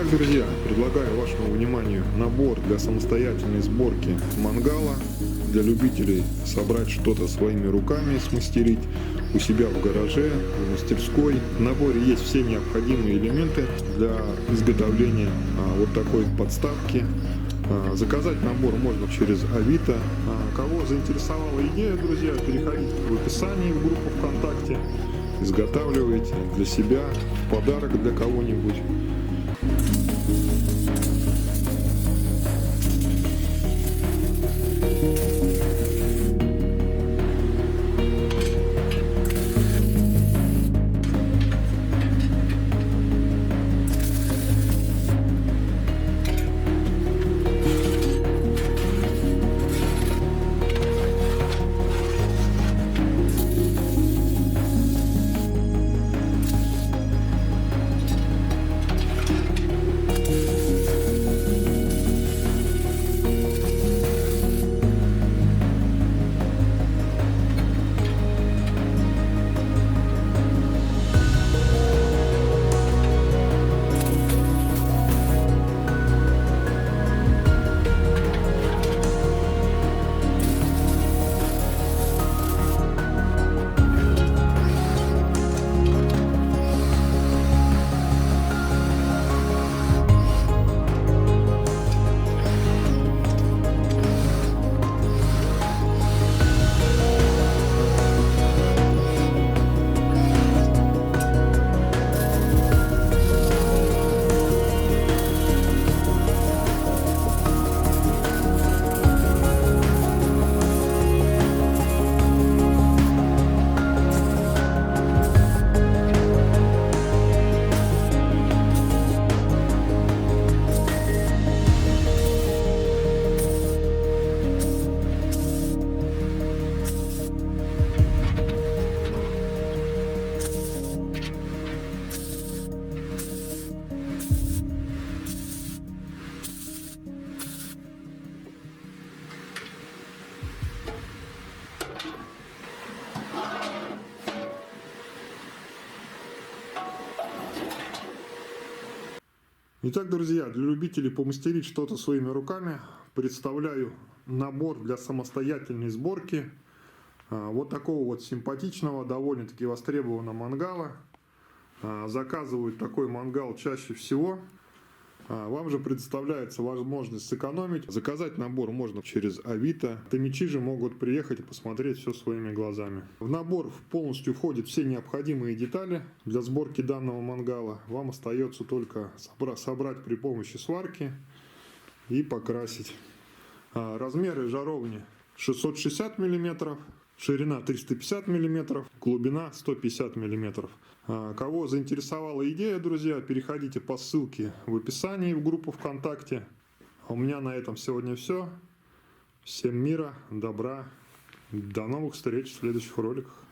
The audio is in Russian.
Итак, друзья, предлагаю вашему вниманию набор для самостоятельной сборки мангала, для любителей собрать что-то своими руками, смастерить у себя в гараже, в мастерской. В наборе есть все необходимые элементы для изготовления вот такой подставки. Заказать набор можно через Авито. Кого заинтересовала идея, друзья, переходите в описании в группу ВКонтакте, изготавливайте для себя, в подарок для кого-нибудь. Итак, друзья, для любителей помастерить что-то своими руками представляю набор для самостоятельной сборки вот такого вот симпатичного, довольно-таки востребованного мангала. Заказывают такой мангал чаще всего. Вам же предоставляется возможность сэкономить. Заказать набор можно через Авито. Томичи же могут приехать и посмотреть все своими глазами. В набор полностью входят все необходимые детали для сборки данного мангала. Вам остается только собрать при помощи сварки и покрасить. Размеры жаровни 660 мм, ширина 350 мм, глубина 150 мм. Кого заинтересовала идея, друзья, переходите по ссылке в описании в группу ВКонтакте. У меня на этом сегодня все. Всем мира, добра. До новых встреч в следующих роликах.